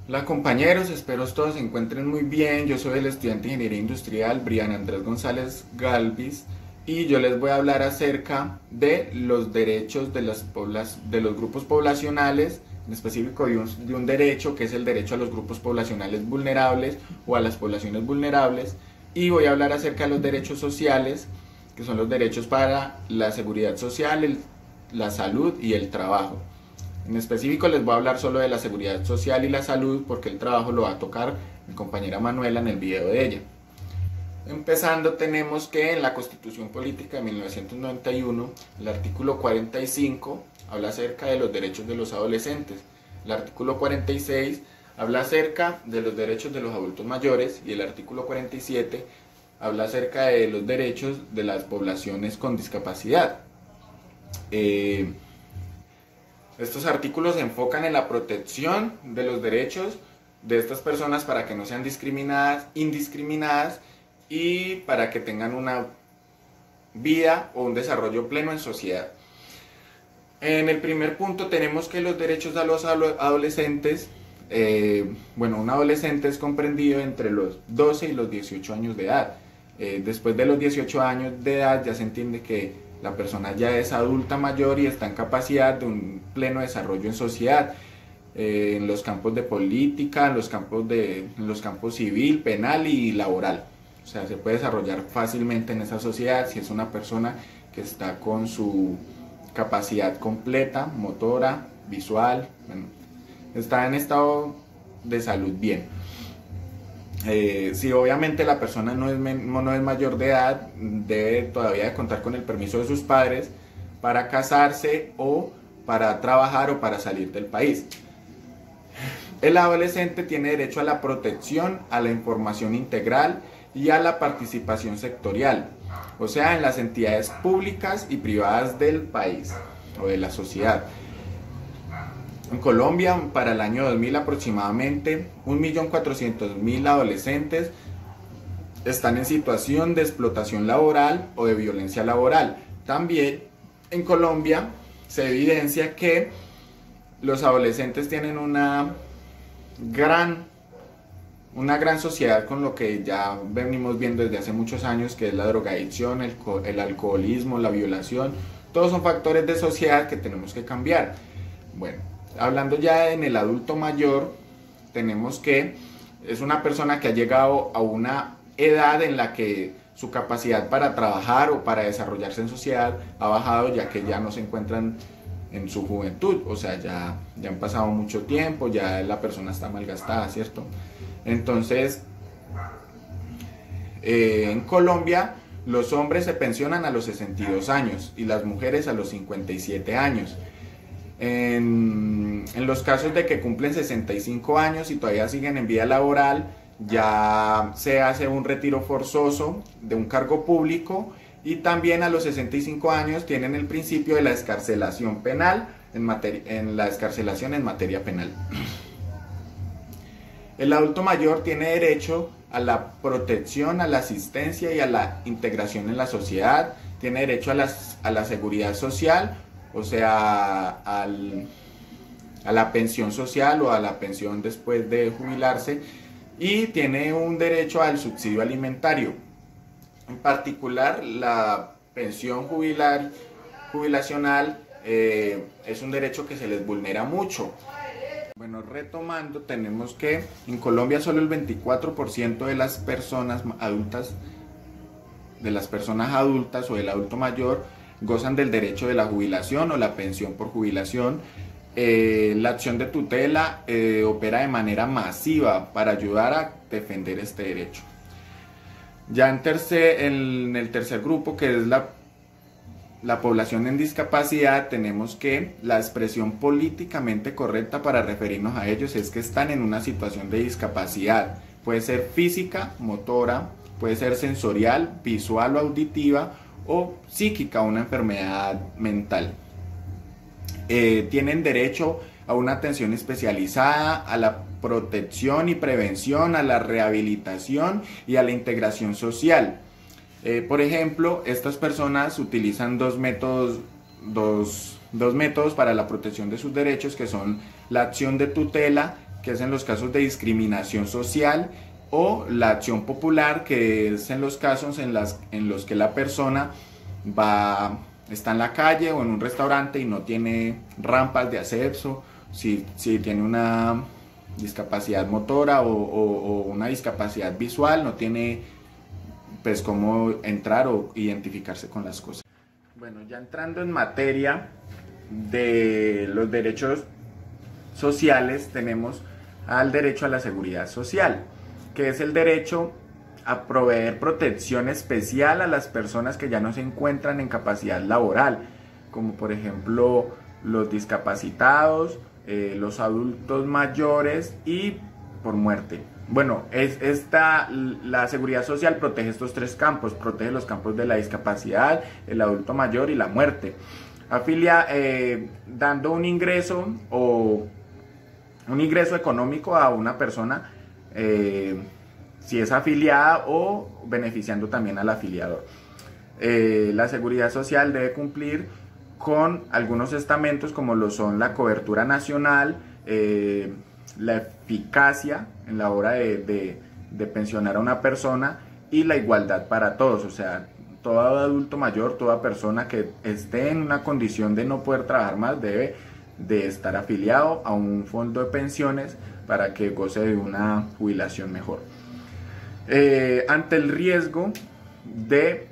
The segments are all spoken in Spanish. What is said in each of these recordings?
Hola compañeros, espero todos se encuentren muy bien. Yo soy el estudiante de Ingeniería Industrial Brian Andrés González Galvis y yo les voy a hablar acerca de los derechos de los grupos poblacionales, en específico de un derecho que es el derecho a los grupos poblacionales vulnerables o a las poblaciones vulnerables, y voy a hablar acerca de los derechos sociales, que son los derechos para la seguridad social, la salud y el trabajo. En específico les voy a hablar solo de la seguridad social y la salud porque el trabajo lo va a tocar mi compañera Manuela en el video de ella. Empezando, tenemos que en la Constitución Política de 1991, el artículo 45 habla acerca de los derechos de los adolescentes. El artículo 46 habla acerca de los derechos de los adultos mayores y el artículo 47 habla acerca de los derechos de las poblaciones con discapacidad. Estos artículos se enfocan en la protección de los derechos de estas personas para que no sean indiscriminadas y para que tengan una vida o un desarrollo pleno en sociedad. En el primer punto tenemos que los derechos de los adolescentes, un adolescente es comprendido entre los 12 y los 18 años de edad. Después de los 18 años de edad ya se entiende que la persona ya es adulta mayor y está en capacidad de un pleno desarrollo en sociedad, en los campos de política, en los campos civil, penal y laboral. O sea, se puede desarrollar fácilmente en esa sociedad si es una persona que está con su capacidad completa, motora, visual, está en estado de salud bien. Si obviamente la persona no es mayor de edad, debe todavía de contar con el permiso de sus padres para casarse o para trabajar o para salir del país. El adolescente tiene derecho a la protección, a la información integral y a la participación sectorial, o sea, en las entidades públicas y privadas del país o de la sociedad. En Colombia, para el año 2000, aproximadamente 1.400.000 adolescentes están en situación de explotación laboral o de violencia laboral. También en Colombia se evidencia que los adolescentes tienen una gran sociedad con lo que ya venimos viendo desde hace muchos años, que es la drogadicción, el alcoholismo, la violación. Todos son factores de sociedad que tenemos que cambiar. Bueno, hablando ya en el adulto mayor, tenemos que es una persona que ha llegado a una edad en la que su capacidad para trabajar o para desarrollarse en sociedad ha bajado, ya que ya no se encuentran en su juventud, o sea, ya han pasado mucho tiempo, ya la persona está malgastada, ¿cierto? Entonces, en Colombia los hombres se pensionan a los 62 años y las mujeres a los 57 años. En los casos de que cumplen 65 años y todavía siguen en vida laboral, ya se hace un retiro forzoso de un cargo público, y también a los 65 años tienen el principio de la excarcelación penal en la excarcelación en materia penal. El adulto mayor tiene derecho a la protección, a la asistencia y a la integración en la sociedad, tiene derecho a la seguridad social, o sea, a la pensión social o a la pensión después de jubilarse, y tiene un derecho al subsidio alimentario. En particular, la pensión jubilacional es un derecho que se les vulnera mucho. Bueno, retomando, tenemos que en Colombia solo el 24% de las personas adultas o del adulto mayor gozan del derecho de la jubilación o la pensión por jubilación. La acción de tutela opera de manera masiva para ayudar a defender este derecho. Ya en el tercer grupo, que es la población en discapacidad, tenemos que la expresión políticamente correcta para referirnos a ellos es que están en una situación de discapacidad. Puede ser física, motora, puede ser sensorial, visual o auditiva, o psíquica, una enfermedad mental. Tienen derecho a una atención especializada, a la protección y prevención, a la rehabilitación y a la integración social. Por ejemplo, estas personas utilizan dos métodos para la protección de sus derechos, que son la acción de tutela, que es en los casos de discriminación social, o la acción popular, que es en los casos en los que la persona está en la calle o en un restaurante y no tiene rampas de acceso, si tiene una discapacidad motora o una discapacidad visual, no tiene pues cómo entrar o identificarse con las cosas. Bueno, ya entrando en materia de los derechos sociales, tenemos al derecho a la seguridad social, que es el derecho a proveer protección especial a las personas que ya no se encuentran en capacidad laboral, como por ejemplo los discapacitados, los adultos mayores y por muerte. Bueno, la seguridad social protege estos tres campos, protege los campos de la discapacidad, el adulto mayor y la muerte. Dando un ingreso económico a una persona, si es afiliada, o beneficiando también al afiliador. La seguridad social debe cumplir con algunos estamentos como lo son la cobertura nacional, la eficacia en la hora de pensionar a una persona y la igualdad para todos. O sea, todo adulto mayor, toda persona que esté en una condición de no poder trabajar más debe de estar afiliado a un fondo de pensiones para que goce de una jubilación mejor. Ante el riesgo de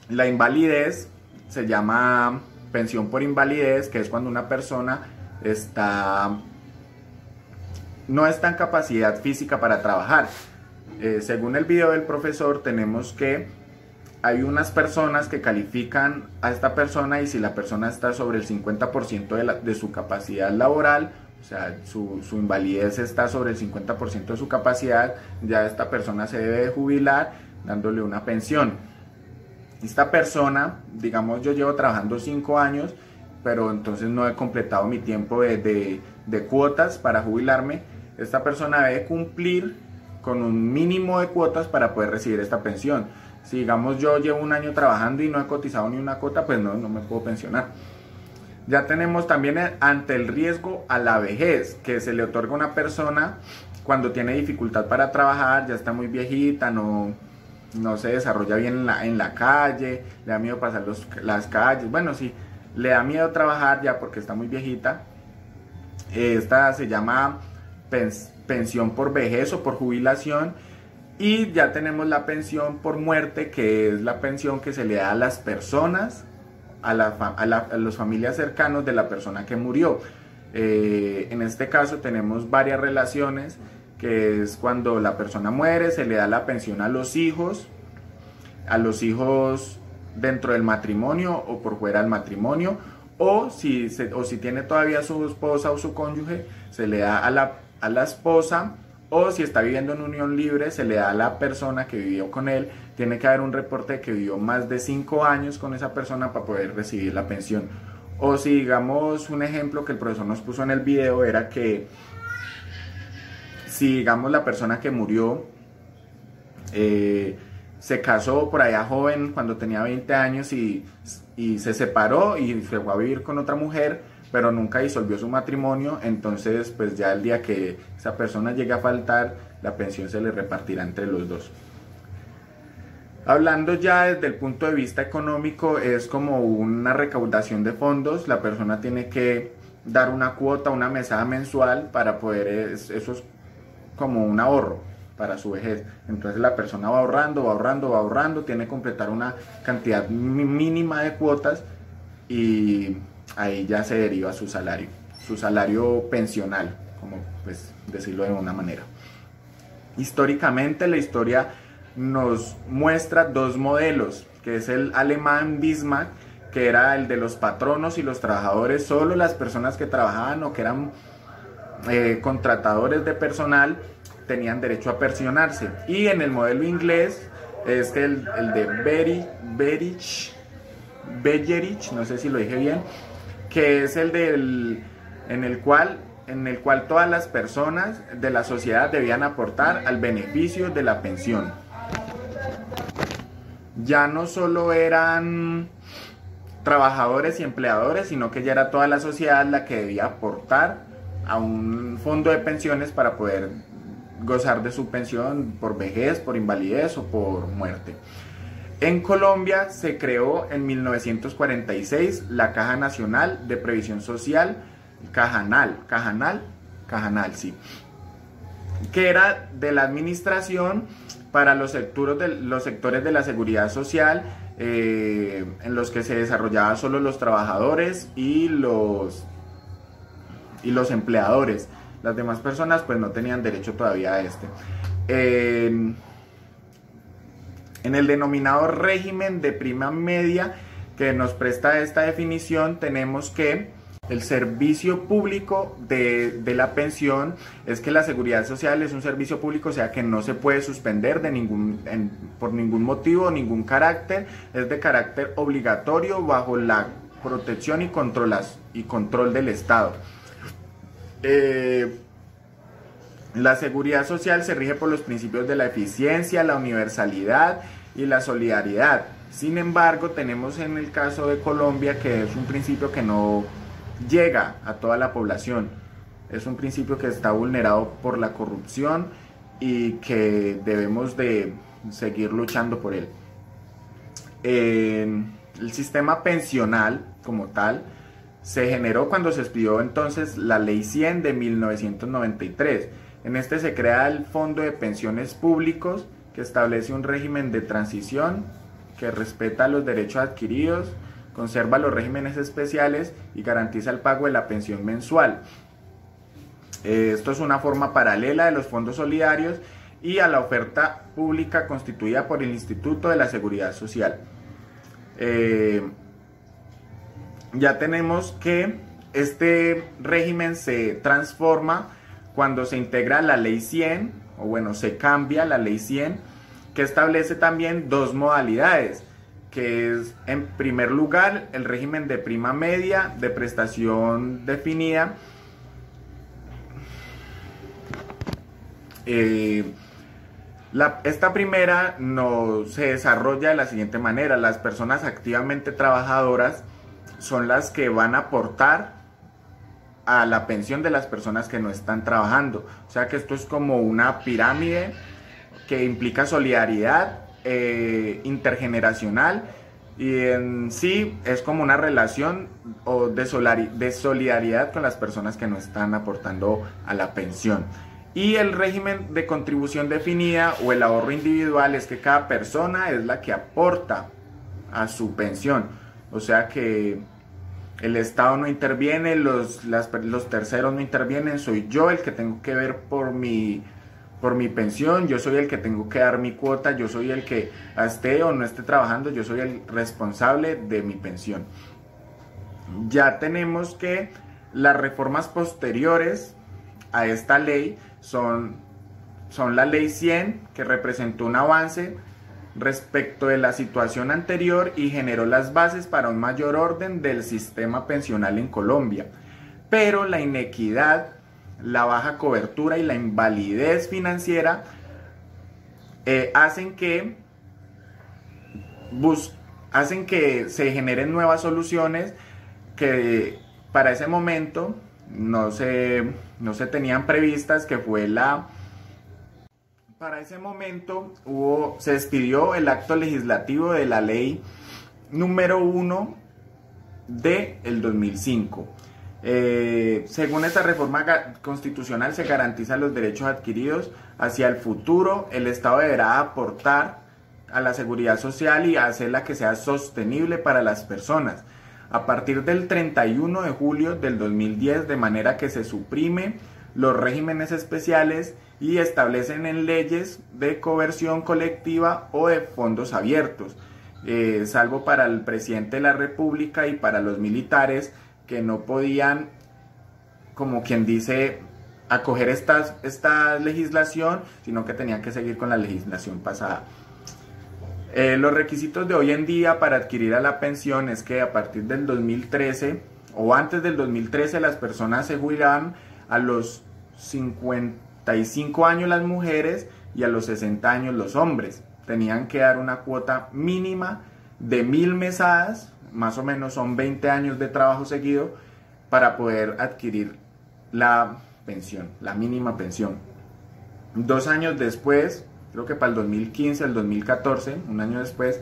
la invalidez, se llama pensión por invalidez, que es cuando una persona no está en capacidad física para trabajar. Según el video del profesor, tenemos que hay unas personas que califican a esta persona, y si la persona está sobre el 50% de su capacidad laboral, o sea, su invalidez está sobre el 50% de su capacidad, ya esta persona se debe de jubilar dándole una pensión. Esta persona, digamos, yo llevo trabajando 5 años, pero entonces no he completado mi tiempo de cuotas para jubilarme. Esta persona debe cumplir con un mínimo de cuotas para poder recibir esta pensión. Si digamos yo llevo 1 año trabajando y no he cotizado ni una cuota, pues no me puedo pensionar. Ya tenemos también ante el riesgo a la vejez, que se le otorga a una persona cuando tiene dificultad para trabajar, ya está muy viejita, no se desarrolla bien en la calle, le da miedo pasar las calles. Bueno, sí, le da miedo trabajar ya porque está muy viejita. Esta se llama pensión por vejez o por jubilación. Y ya tenemos la pensión por muerte, que es la pensión que se le da a las personas, a las familias cercanos de la persona que murió. En este caso tenemos varias relaciones, que es cuando la persona muere, se le da la pensión a los hijos dentro del matrimonio o por fuera del matrimonio, o si tiene todavía su esposa o su cónyuge, se le da a la esposa, o si está viviendo en unión libre, se le da a la persona que vivió con él. Tiene que haber un reporte de que vivió más de 5 años con esa persona para poder recibir la pensión. O si digamos, un ejemplo que el profesor nos puso en el video era que si digamos la persona que murió se casó por allá joven cuando tenía 20 años y se separó y se fue a vivir con otra mujer, pero nunca disolvió su matrimonio, entonces pues ya el día que esa persona llegue a faltar, la pensión se le repartirá entre los dos. Hablando ya desde el punto de vista económico, es como una recaudación de fondos. La persona tiene que dar una cuota, una mesada mensual para poder, eso es como un ahorro para su vejez. Entonces la persona va ahorrando, tiene que completar una cantidad mínima de cuotas y ahí ya se deriva su salario pensional, como pues decirlo de una manera. Históricamente la historia nos muestra 2 modelos, que es el alemán Bismarck, que era el de los patronos y los trabajadores. Solo las personas que trabajaban o que eran contratadores de personal tenían derecho a pensionarse. Y en el modelo inglés es el de Beveridge, no sé si lo dije bien, que es en el cual todas las personas de la sociedad debían aportar al beneficio de la pensión. Ya no solo eran trabajadores y empleadores, sino que ya era toda la sociedad la que debía aportar a un fondo de pensiones para poder gozar de su pensión por vejez, por invalidez o por muerte. En Colombia se creó en 1946 la Caja Nacional de Previsión Social, Cajanal, sí, que era de la administración para los sectores de la seguridad social, en los que se desarrollaban solo los trabajadores y los empleadores. Las demás personas pues no tenían derecho todavía a este. En el denominado régimen de prima media que nos presta esta definición, tenemos que el servicio público de la pensión es que la seguridad social es un servicio público, o sea que no se puede suspender por ningún motivo, ningún carácter, es de carácter obligatorio bajo la protección y control del Estado. La seguridad social se rige por los principios de la eficiencia, la universalidad y la solidaridad. Sin embargo, tenemos en el caso de Colombia que es un principio que no llega a toda la población. Es un principio que está vulnerado por la corrupción y que debemos de seguir luchando por él. El sistema pensional como tal se generó cuando se expidió entonces la Ley 100 de 1993. En este se crea el Fondo de Pensiones Públicos, que establece un régimen de transición que respeta los derechos adquiridos, conserva los regímenes especiales y garantiza el pago de la pensión mensual. Esto es una forma paralela de los fondos solidarios y a la oferta pública constituida por el Instituto de la Seguridad Social. Ya tenemos que este régimen se transforma cuando se integra la Ley 100, o bueno, se cambia la Ley 100, que establece también dos modalidades, que es, en primer lugar, el régimen de prima media de prestación definida. Esta primera se desarrolla de la siguiente manera: las personas activamente trabajadoras son las que van a aportar a la pensión de las personas que no están trabajando. O sea que esto es como una pirámide que implica solidaridad intergeneracional, y en sí es como una relación de solidaridad con las personas que no están aportando a la pensión. Y el régimen de contribución definida o el ahorro individual es que cada persona es la que aporta a su pensión. O sea que el Estado no interviene, los terceros no intervienen, soy yo el que tengo que ver por mi pensión, yo soy el que tengo que dar mi cuota, yo soy el que esté o no esté trabajando, yo soy el responsable de mi pensión. Ya tenemos que las reformas posteriores a esta ley son la Ley 100, que representó un avance respecto de la situación anterior y generó las bases para un mayor orden del sistema pensional en Colombia. Pero la inequidad, la baja cobertura y la invalidez financiera hacen que se generen nuevas soluciones que para ese momento no se tenían previstas, que fue para ese momento se expidió el acto legislativo de la ley número 1 del 2005. Según esta reforma constitucional se garantizan los derechos adquiridos. Hacia el futuro el Estado deberá aportar a la seguridad social y hacerla que sea sostenible para las personas. A partir del 31 de julio del 2010, de manera que se suprime los regímenes especiales y establecen en leyes de coerción colectiva o de fondos abiertos, salvo para el presidente de la República y para los militares, que no podían, como quien dice, acoger esta legislación, sino que tenían que seguir con la legislación pasada. Los requisitos de hoy en día para adquirir a la pensión es que a partir del 2013 o antes del 2013 las personas se jubilaban a los 55 años las mujeres y a los 60 años los hombres. Tenían que dar una cuota mínima de 1000 mesadas, más o menos son 20 años de trabajo seguido, para poder adquirir la pensión, la mínima pensión. 2 años después, creo que para el 2015, el 2014, un año después,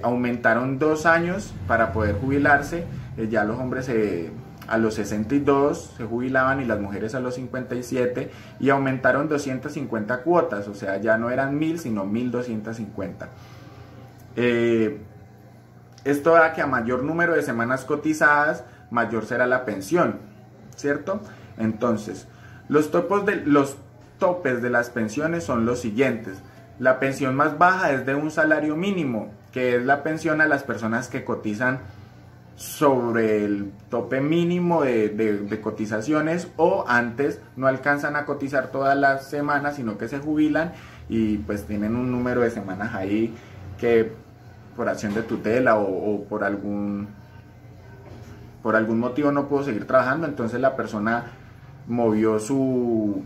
aumentaron 2 años para poder jubilarse. Ya los hombres a los 62 se jubilaban y las mujeres a los 57, y aumentaron 250 cuotas, o sea, ya no eran 1000 sino 1250. Esto da que a mayor número de semanas cotizadas, mayor será la pensión, ¿cierto? Entonces, los topes de las pensiones son los siguientes. La pensión más baja es de un salario mínimo, que es la pensión a las personas que cotizan sobre el tope mínimo de cotizaciones, o antes no alcanzan a cotizar todas las semanas, sino que se jubilan y pues tienen un número de semanas ahí que por acción de tutela o por algún motivo no pudo seguir trabajando, entonces la persona movió su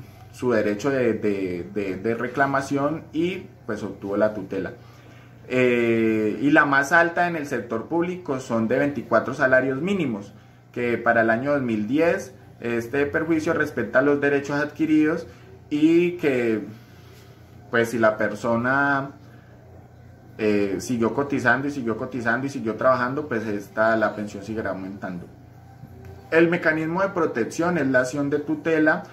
derecho de reclamación y pues obtuvo la tutela. Y la más alta en el sector público son de 24 salarios mínimos, que para el año 2010 este perjuicio respecta a los derechos adquiridos, y que pues si la persona siguió cotizando y siguió trabajando, pues la pensión seguirá aumentando. El mecanismo de protección es la acción de tutela,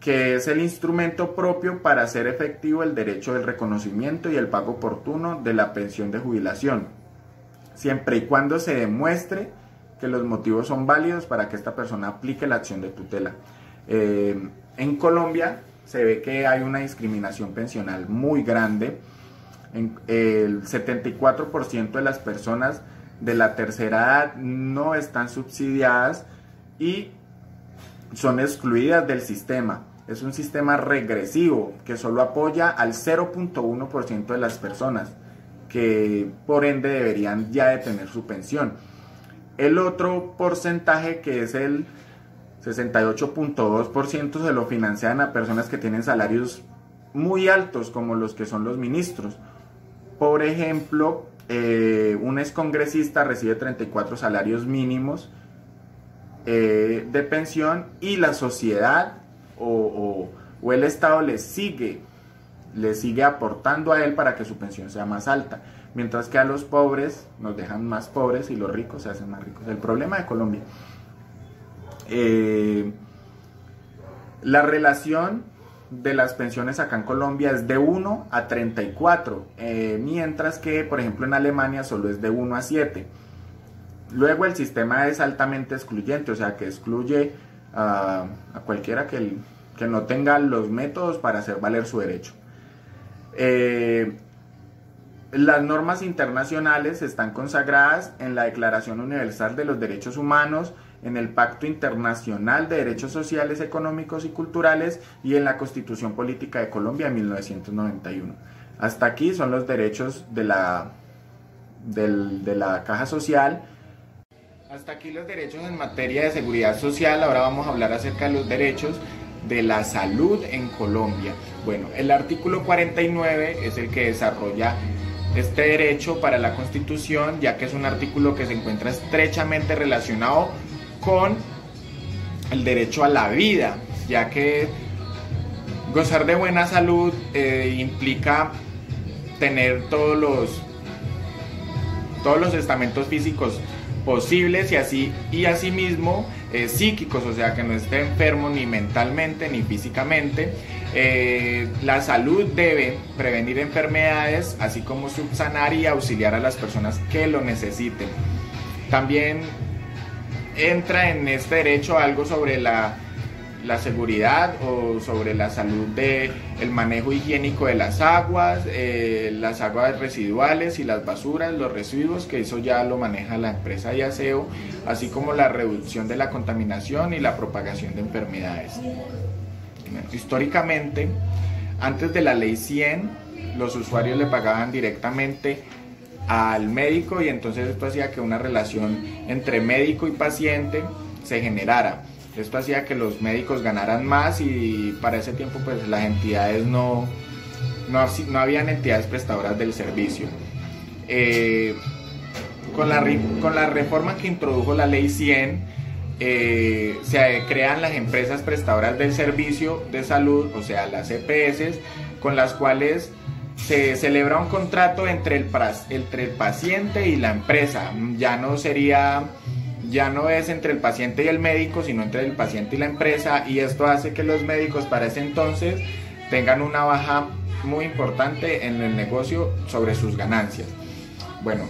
que es el instrumento propio para hacer efectivo el derecho del reconocimiento y el pago oportuno de la pensión de jubilación, siempre y cuando se demuestre que los motivos son válidos para que esta persona aplique la acción de tutela. En Colombia se ve que hay una discriminación pensional muy grande. El 74% de las personas de la tercera edad no están subsidiadas y son excluidas del sistema. Es un sistema regresivo que solo apoya al 0.1% de las personas, que por ende deberían ya de tener su pensión. El otro porcentaje, que es el 68.2%, se lo financian a personas que tienen salarios muy altos, como los que son los ministros. Por ejemplo, un excongresista recibe 34 salarios mínimos de pensión, y la sociedad o el Estado le sigue aportando a él para que su pensión sea más alta, mientras que a los pobres nos dejan más pobres y los ricos se hacen más ricos. El problema de Colombia, la relación de las pensiones acá en Colombia es de 1 a 34, mientras que por ejemplo en Alemania solo es de 1 a 7. Luego el sistema es altamente excluyente, o sea que excluye a cualquiera que no tenga los métodos para hacer valer su derecho. Las normas internacionales están consagradas en la Declaración Universal de los Derechos Humanos, en el Pacto Internacional de Derechos Sociales, Económicos y Culturales y en la Constitución Política de Colombia de 1991. Hasta aquí son los derechos de la Caja Social. Hasta aquí los derechos en materia de seguridad social. Ahora vamos a hablar acerca de los derechos de la salud en Colombia. Bueno, el artículo 49 es el que desarrolla este derecho para la Constitución, ya que es un artículo que se encuentra estrechamente relacionado con el derecho a la vida, ya que gozar de buena salud implica tener todos los estamentos físicos posibles y asimismo psíquicos, o sea que no esté enfermo ni mentalmente ni físicamente. La salud debe prevenir enfermedades, así como subsanar y auxiliar a las personas que lo necesiten. También entra en este derecho algo sobre la seguridad o sobre la salud del manejo higiénico de las aguas residuales y las basuras, los residuos, que eso ya lo maneja la empresa de aseo, así como la reducción de la contaminación y la propagación de enfermedades. Históricamente, antes de la ley 100, los usuarios le pagaban directamente al médico, y entonces esto hacía que una relación entre médico y paciente se generara. Esto hacía que los médicos ganaran más, y para ese tiempo pues las entidades no habían entidades prestadoras del servicio. Con la reforma que introdujo la ley 100, se crean las empresas prestadoras del servicio de salud, o sea, las EPS, con las cuales se celebra un contrato entre el paciente y la empresa. Ya no es entre el paciente y el médico, sino entre el paciente y la empresa, y esto hace que los médicos para ese entonces tengan una baja muy importante en el negocio sobre sus ganancias. Bueno,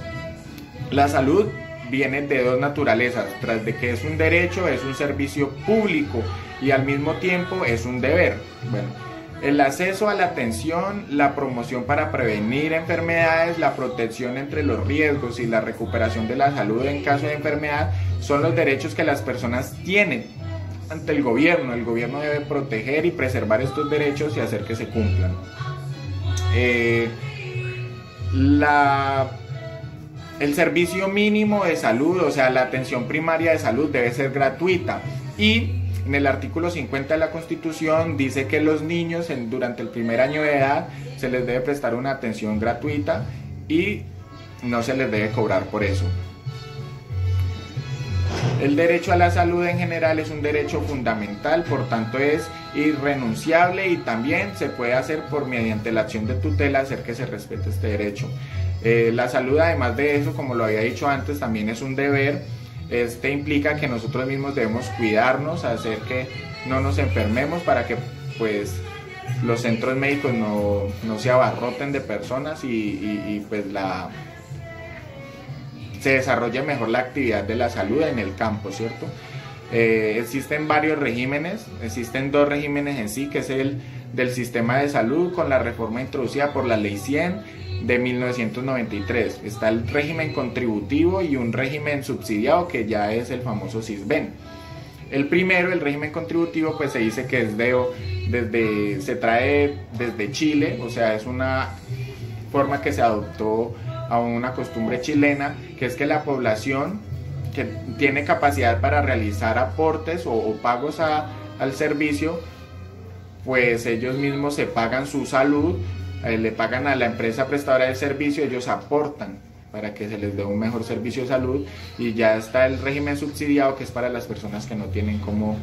la salud viene de dos naturalezas: tras de que es un derecho, es un servicio público y al mismo tiempo es un deber. Bueno, el acceso a la atención, la promoción para prevenir enfermedades, la protección entre los riesgos y la recuperación de la salud en caso de enfermedad son los derechos que las personas tienen ante el gobierno. El gobierno debe proteger y preservar estos derechos y hacer que se cumplan. El servicio mínimo de salud, o sea, la atención primaria de salud debe ser gratuita, y en el artículo 50 de la Constitución dice que los niños durante el primer año de edad se les debe prestar una atención gratuita y no se les debe cobrar por eso. El derecho a la salud en general es un derecho fundamental, por tanto es irrenunciable, y también se puede hacer mediante la acción de tutela hacer que se respete este derecho. La salud, además de eso, como lo había dicho antes, también es un deber. Este implica que nosotros mismos debemos cuidarnos, hacer que no nos enfermemos para que pues los centros médicos no se abarroten de personas y pues se desarrolle mejor la actividad de la salud en el campo, ¿cierto? Existen varios regímenes, existen dos regímenes en sí, que es el del sistema de salud con la reforma introducida por la Ley 100 de 1993. Está el régimen contributivo y un régimen subsidiado, que ya es el famoso SISBEN. El primero, el régimen contributivo, pues se dice que se trae desde Chile, o sea, es una forma que se adoptó a una costumbre chilena, que es que la población que tiene capacidad para realizar aportes o pagos al servicio, pues ellos mismos se pagan su salud, le pagan a la empresa prestadora de servicio, ellos aportan para que se les dé un mejor servicio de salud. Y ya está el régimen subsidiado, que es para las personas que no tienen cómo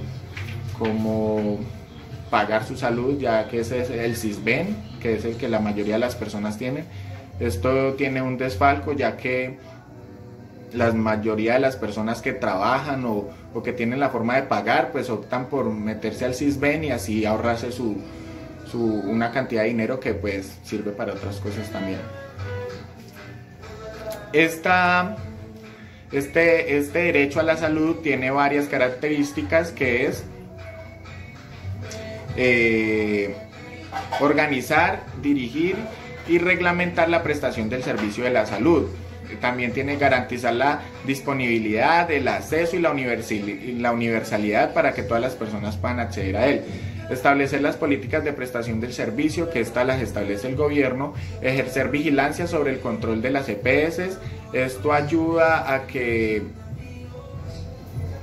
pagar su salud, ya que ese es el SISBEN, que es el que la mayoría de las personas tienen. Esto tiene un desfalco, ya que la mayoría de las personas que trabajan o que tienen la forma de pagar, pues optan por meterse al SISBEN y así ahorrarse una cantidad de dinero que pues sirve para otras cosas también. Este derecho a la salud tiene varias características, que es organizar, dirigir y reglamentar la prestación del servicio de la salud. También tiene garantizar la disponibilidad, el acceso y la universalidad para que todas las personas puedan acceder a él. Establecer las políticas de prestación del servicio, que estas las establece el gobierno. Ejercer vigilancia sobre el control de las EPS. Esto ayuda a que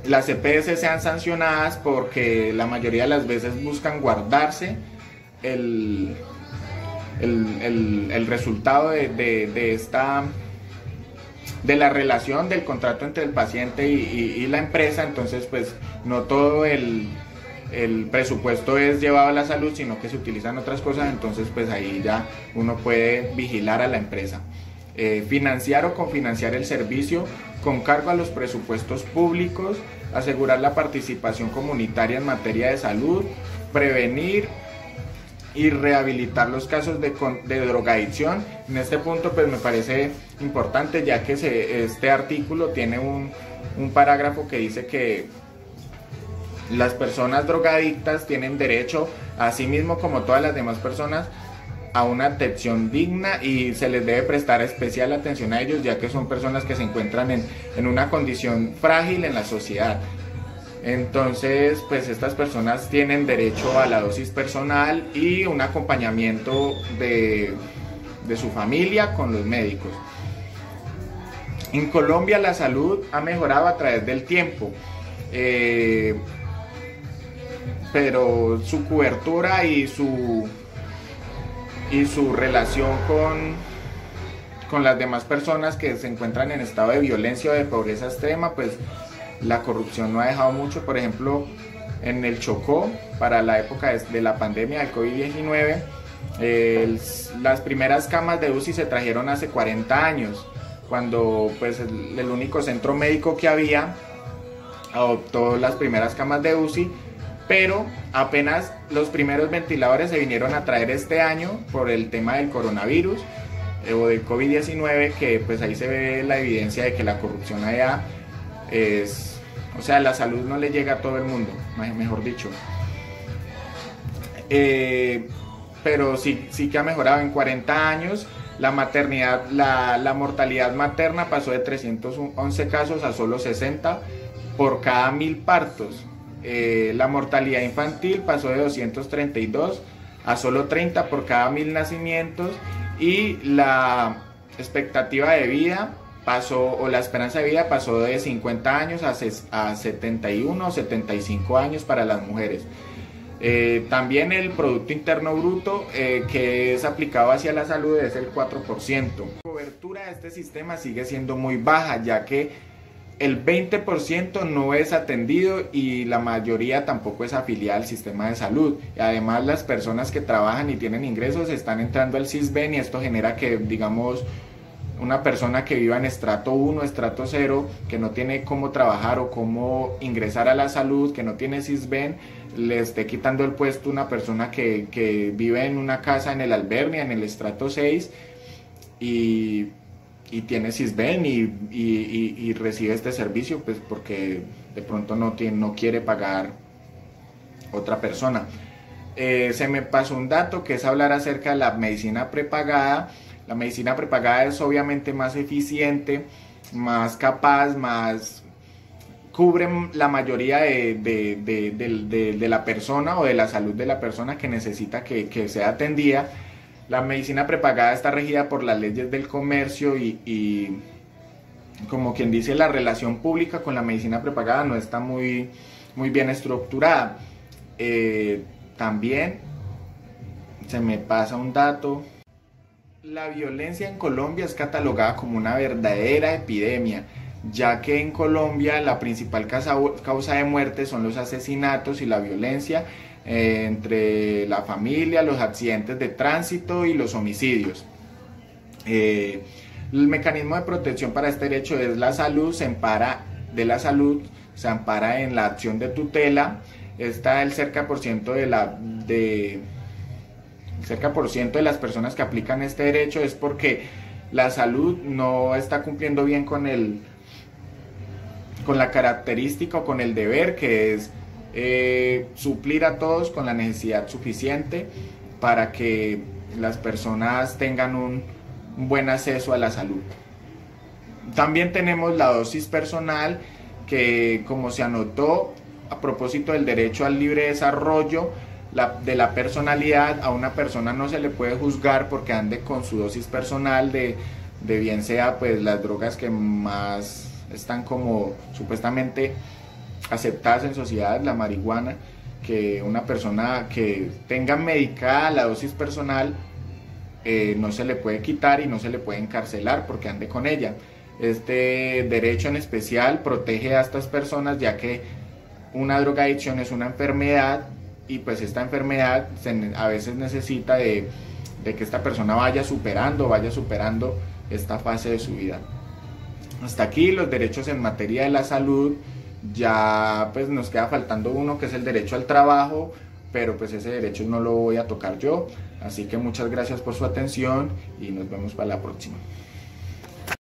las EPS sean sancionadas, porque la mayoría de las veces buscan guardarse el resultado de la relación del contrato entre el paciente y la empresa. Entonces pues no todo el presupuesto es llevado a la salud, sino que se utilizan otras cosas. Entonces pues ahí ya uno puede vigilar a la empresa. Financiar o cofinanciar el servicio con cargo a los presupuestos públicos. Asegurar la participación comunitaria en materia de salud. Prevenir y rehabilitar los casos de drogadicción. En este punto pues me parece importante, ya que este artículo tiene un parágrafo que dice que las personas drogadictas tienen derecho, así mismo como todas las demás personas, a una atención digna, y se les debe prestar especial atención a ellos, ya que son personas que se encuentran en una condición frágil en la sociedad. Entonces pues estas personas tienen derecho a la dosis personal y un acompañamiento de su familia con los médicos. En Colombia la salud ha mejorado a través del tiempo, pero su cobertura y su relación con las demás personas que se encuentran en estado de violencia o de pobreza extrema, pues la corrupción no ha dejado mucho. Por ejemplo, en el Chocó, para la época de la pandemia del COVID-19, las primeras camas de UCI se trajeron hace 40 años, cuando pues el único centro médico que había adoptó las primeras camas de UCI, pero apenas los primeros ventiladores se vinieron a traer este año por el tema del coronavirus o del COVID-19, que pues ahí se ve la evidencia de que la corrupción allá es, o sea, la salud no le llega a todo el mundo, mejor dicho. Pero sí que ha mejorado en 40 años. La maternidad, la mortalidad materna pasó de 311 casos a solo 60 por cada 1000 partos. La mortalidad infantil pasó de 232 a solo 30 por cada 1000 nacimientos, y la expectativa de vida la esperanza de vida pasó de 50 años a 71 o 75 años para las mujeres. También el Producto Interno Bruto que es aplicado hacia la salud es el 4%. La cobertura de este sistema sigue siendo muy baja, ya que el 20% no es atendido y la mayoría tampoco es afiliada al sistema de salud. Y además, las personas que trabajan y tienen ingresos están entrando al Sisbén, y esto genera que, digamos, una persona que viva en estrato 1, estrato 0, que no tiene cómo trabajar o cómo ingresar a la salud, que no tiene Sisbén, le esté quitando el puesto a una persona que vive en una casa en el Albernia, en el estrato 6, y tiene Sisbén y recibe este servicio, pues porque de pronto no quiere pagar otra persona. Se me pasó un dato, que es hablar acerca de la medicina prepagada. La medicina prepagada es obviamente más eficiente, más capaz, cubre la mayoría de la persona o de la salud de la persona que necesita que sea atendida. La medicina prepagada está regida por las leyes del comercio y como quien dice, la relación pública con la medicina prepagada no está muy bien estructurada. También se me pasa un dato. La violencia en Colombia es catalogada como una verdadera epidemia, ya que en Colombia la principal causa de muerte son los asesinatos y la violencia entre la familia, los accidentes de tránsito y los homicidios. El mecanismo de protección para este derecho es la salud, se ampara en la acción de tutela. Está el cerca por ciento de las personas que aplican este derecho es porque la salud no está cumpliendo bien con la característica o con el deber, que es suplir a todos con la necesidad suficiente para que las personas tengan un buen acceso a la salud. También tenemos la dosis personal, que, como se anotó a propósito del derecho al libre desarrollo de la personalidad, a una persona no se le puede juzgar porque ande con su dosis personal de bien sea pues las drogas que más están como supuestamente aceptadas en sociedad, la marihuana, que una persona que tenga medicada la dosis personal no se le puede quitar y no se le puede encarcelar porque ande con ella. Este derecho en especial protege a estas personas, ya que una drogadicción es una enfermedad y pues esta enfermedad a veces necesita de que esta persona vaya superando esta fase de su vida. Hasta aquí los derechos en materia de la salud. Ya pues nos queda faltando uno, que es el derecho al trabajo, pero pues ese derecho no lo voy a tocar yo. Así que muchas gracias por su atención y nos vemos para la próxima.